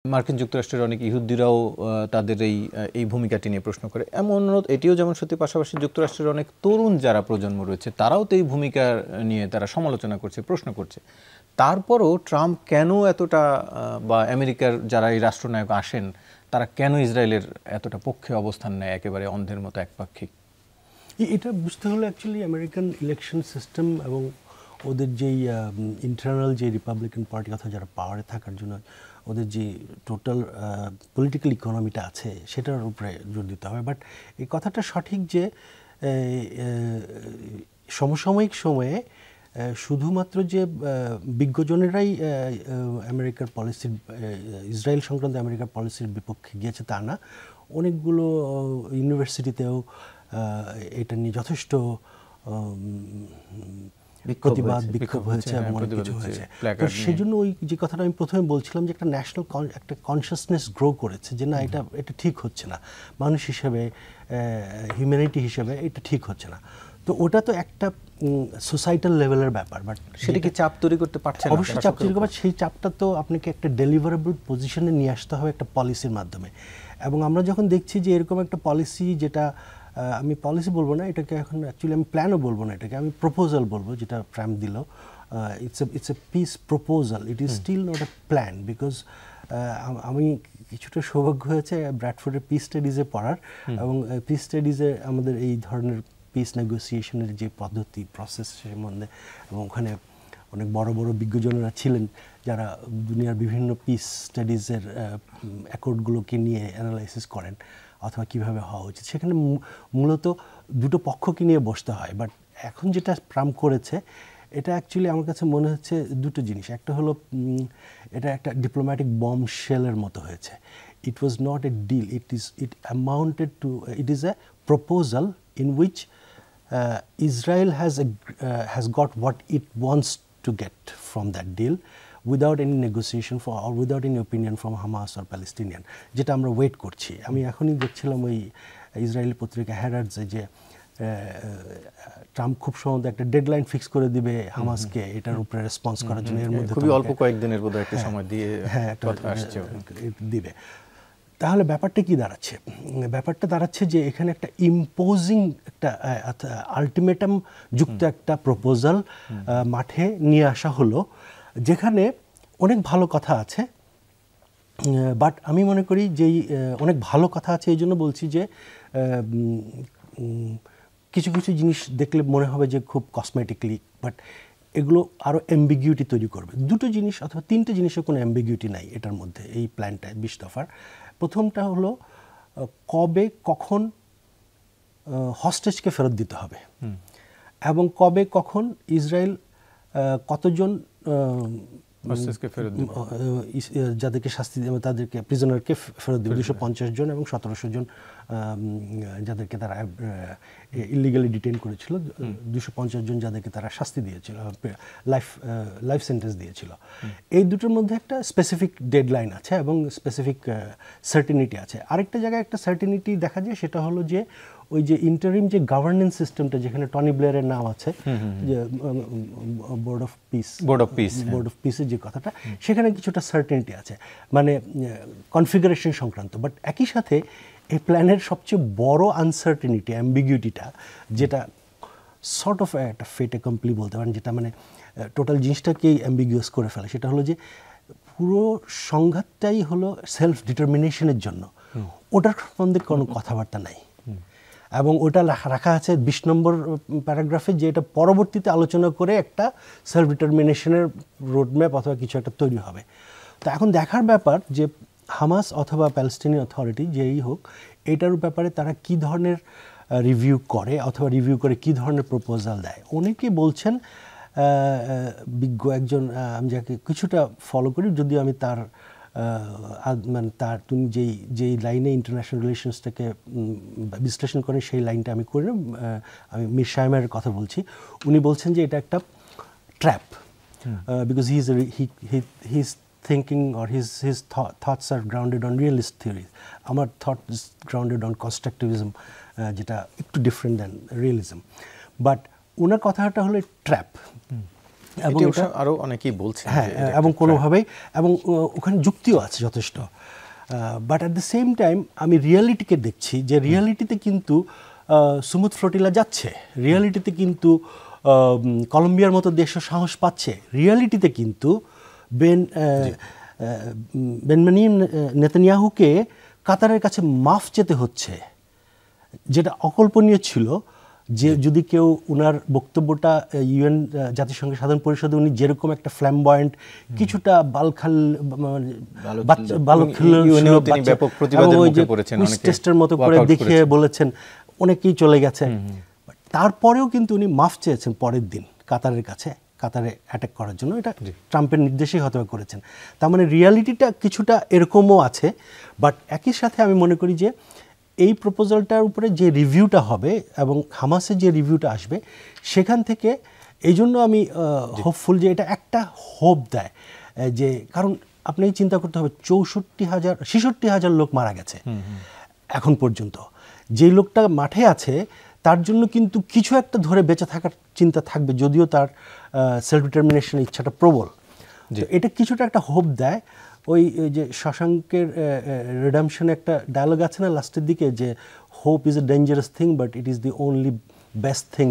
মার্কিন যুক্তরাষ্ট্রের অনেক ইহুদিরাও তাদের এই ভূমিকাটি নিয়ে প্রশ্ন করে। এমন এটিও যেমন সত্যি, পাশাপাশি যুক্তরাষ্ট্রের অনেক তরুণ যারা প্রজন্ম রয়েছে তারাও তো এই ভূমিকা নিয়ে তারা সমালোচনা করছে, প্রশ্ন করছে। তারপরও ট্রাম্প কেন এতটা, বা আমেরিকার যারা এই রাষ্ট্রনায়ক আসেন তারা কেন ইসরায়েলের এতটা পক্ষে অবস্থান নেয়, একেবারে অন্ধের মতো একপাক্ষিক? এটা বুঝতে হলে অ্যাকচুয়ালি আমেরিকান ইলেকশন সিস্টেম এবং ওদের যেই ইন্টারনাল যে রিপাবলিকান পার্টি অথবা যারা পাওয়ারে থাকার জন্য ওদের যে টোটাল পলিটিক্যাল ইকোনমিটা আছে সেটার উপরে জোর দিতে হবে। বাট এই কথাটা সঠিক যে সমসাময়িক সময়ে শুধুমাত্র যে বিজ্ঞজনেরাই আমেরিকার পলিসির, ইসরায়েল সংক্রান্ত আমেরিকার পলিসির বিপক্ষে গিয়েছে তা না। অনেকগুলো ইউনিভার্সিটিতেও এটা নিয়ে যথেষ্ট প্রতিবাদ বিক্ষোভ হয়েছে এবং অনেক কিছু হয়েছে। তো সেই জন্য ওই যে কথাটা আমি প্রথমে বলছিলাম যে একটা ন্যাশনাল একটা কনসিয়াসনেস গ্রো করেছে যে না এটা ঠিক হচ্ছে না, মানুষ হিসেবে, হিউম্যানিটি হিসেবে এটা ঠিক হচ্ছে না। তো ওটা তো একটা সোসাইটাল লেভেলের ব্যাপার। বাট সেটা কি চাপ তৈরি করতে পারছে না? অবশ্যই চাপ তৈরি করবে। সেই চাপটা তো আপনাকে একটা ডেলিভারেবল পজিশনে নিয়ে আসতে হবে একটা পলিসির মাধ্যমে। এবং আমরা যখন দেখছি যে এরকম একটা পলিসি, যেটা আমি পলিসি বলবো না, এটাকে এখন অ্যাকচুয়ালি আমি প্ল্যানও বলবো না, এটাকে আমি প্রপোজাল বলবো, যেটা ট্রাম্প দিল। It's a peace proposal, it is still not a plan. Because আমি কিছুটা সৌভাগ্য হয়েছে ব্র্যাডফোর্ডের পিস স্টাডিজে পড়ার, এবং পিস স্টাডিজে আমাদের এই ধরনের পিস নেগোসিয়েশনের যে পদ্ধতি, প্রসেস সম্বন্ধে, এবং ওখানে অনেক বড় বড় বিজ্ঞজনেরা ছিলেন যারা দুনিয়ার বিভিন্ন পিস স্টাডিজের অ্যাকর্ডগুলোকে নিয়ে অ্যানালাইসিস করেন অথবা কীভাবে হওয়া উচিত। সেখানে মূলত দুটো পক্ষকে নিয়ে বসতে হয়। বাট এখন যেটা ট্রাম্প করেছে এটা অ্যাকচুয়ালি আমার কাছে মনে হচ্ছে দুটো জিনিস। একটা হলো এটা একটা ডিপ্লোম্যাটিক বম্ব শেলের মতো হয়েছে। It was not a deal, it amounted to, it is a proposal in which Israel has got what it wants to get from that deal without any negotiation or without any opinion from Hamas or Palestinian, যেটা আমরা wait করছি। আমি এখনই দেখছিলাম ওই Israeli পত্রিকা হ্যারাডসে যে Trump খুব সম্ভবত একটা ডেডলাইন ফিক্স করে দিবে হামাসকে এটার উপরে রেসপন্স করার জন্য। এর মধ্যে খুবই অল্প কয়েকদিনের বোধহয় একটা সময় দিয়ে কথা আসছে দিবে। তাহলে ব্যাপারটা কি দাঁড়াচ্ছে? ব্যাপারটা দাঁড়াচ্ছে যে এখানে একটা ইম্পোজিং একটা আলটিমেটাম যুক্ত একটা প্রপোজাল মাঠে নিয়ে আসা হলো, যেখানে অনেক ভালো কথা আছে। বাট আমি মনে করি যেই অনেক ভালো কথা আছে এই জন্য বলছি যে কিছু কিছু জিনিস দেখলে মনে হবে যে খুব কসমেটিকলি, বাট এগুলো আরও অ্যাম্বিগুইটি তৈরি করবে। দুটো জিনিস অথবা তিনটে জিনিসের কোনো অ্যাম্বিগুইটি নাই এটার মধ্যে, এই প্ল্যানটায় 20 দফার। প্রথমটা হলো কবে কখন হস্টেজকে ফেরত দিতে হবে, এবং কবে কখন ইসরায়েল কতজন যাদেরকে শাস্তি দেবে, তাদেরকে প্রিজনারকে ফেরত দেবে, 250 জন এবং 1700 জন যাদেরকে তারা ইলিগালি ডিটেইন করেছিল, 250 জন যাদেরকে তারা শাস্তি দিয়েছিল, লাইফ সেন্টেন্স দিয়েছিল। এই দুটোর মধ্যে একটা স্পেসিফিক ডেডলাইন আছে এবং স্পেসিফিক সার্টিনিটি আছে। আরেকটা জায়গায় একটা সার্টিনিটি দেখা যায়, সেটা হলো যে ওই যে ইন্টারিম যে গভর্নেন্স সিস্টেমটা, যেখানে টনি ব্লেয়ারের নাম আছে, যে বোর্ড অফ পিসের যে কথাটা, সেখানে কিছুটা সার্টেনিটি আছে, মানে কনফিগারেশন সংক্রান্ত। বাট একই সাথে এই প্ল্যানের সবচেয়ে বড় আনসার্টেনিটি, অ্যাম্বিগুইটিটা, যেটা সর্ট অফ একটা ফেট অ্যাকমপ্লি বলতে পারেন, যেটা মানে টোটাল জিনিসটাকেই অ্যাম্বিগুয়াস করে ফেলে, সেটা হলো যে পুরো সংঘাতটাই হলো সেলফ ডিটারমিনেশনের জন্য। ওটার সম্বন্ধে কোনো কথাবার্তা নাই, এবং ওটা রাখা আছে 20 নম্বর প্যারাগ্রাফে, যে এটা পরবর্তীতে আলোচনা করে একটা সেলফ ডিটারমিনেশনের রোডম্যাপ অথবা কিছু একটা তৈরি হবে। তো এখন দেখার ব্যাপার যে হামাস অথবা প্যালেস্টাইনিয়ান অথরিটি যেই হোক, এটার ব্যাপারে তারা কি ধরনের রিভিউ করে অথবা রিভিউ করে কি ধরনের প্রপোজাল দেয়। অনেকে বলছেন, বিজ্ঞ একজন আমি যাকে কিছুটা ফলো করি, যদিও আমি তার মানে তার তুমি যেই লাইনে ইন্টারন্যাশনাল রিলেশনসটাকে বিশ্লেষণ করেন সেই লাইনটা আমি করি, আমি মির শাইমের কথা বলছি। উনি বলছেন যে এটা একটা trap, because he is thinking or his thoughts are grounded on realist theory. আমার thought is grounded on constructivism, যেটা একটু ডিফারেন্ট দ্যান রিয়েলিজম। বাট ওনার কথাটা হলো ট্র্যাপ। এবং এটি এটা আরো অনেকেই বলছেন হ্যাঁ, যে এটা এবং একটা কোনোভাবেই এবং ওখানে যুক্তিও আছে যথেষ্ট। But at the same time আমি রিয়ালিটিকে দেখছি যে রিয়ালিটিতে কিন্তু সুমুদ ফ্লোটিলা যাচ্ছে, রিয়ালিটিতে কিন্তু কলম্বিয়ার মতো দেশও সাহস পাচ্ছে, রিয়ালিটিতে কিন্তু বেনজামিন নেতানিয়াহুকে কাতারের কাছে মাফ চেতে হচ্ছে, যেটা অকল্পনীয় ছিল যে যদি কেউ ওনার বক্তব্যটা ইউএন জাতিসংঘের সাধারণ পরিষদে উনি যেরকম একটা ফ্ল্যামবয়েন্ট কিছুটা টেস্টের মতো করে দেখিয়ে বলেছেন, অনেকেই চলে গেছে, তারপরেও কিন্তু উনি মাফ চেয়েছেন পরের দিন কাতারের কাছে, কাতারে অ্যাটাক করার জন্য। এটা ট্রাম্পের নির্দেশেই হয়তো করেছেন। তার মানে রিয়ালিটিটা কিছুটা এরকমও আছে। বাট একই সাথে আমি মনে করি যে এই প্রপোজালটার উপরে যে রিভিউটা হবে এবং হামাসের যে রিভিউটা আসবে সেখান থেকে এই জন্য আমি হোপফুল যে এটা একটা হোপ দেয় যে, কারণ আপনি চিন্তা করতে হবে 66,000 লোক মারা গেছে এখন পর্যন্ত। যে লোকটা মাঠে আছে তার জন্য কিন্তু কিছু একটা ধরে বেঁচে থাকার চিন্তা থাকবে, যদিও তার সেলফ ডিটারমিনেশনের ইচ্ছাটা প্রবল। এটা কিছুটা একটা হোপ দেয়। ওই যে শশাঙ্কের রিডামশনে একটা ডায়লগ আছে না লাস্টের দিকে, যে hope is a dangerous thing but it is the only best thing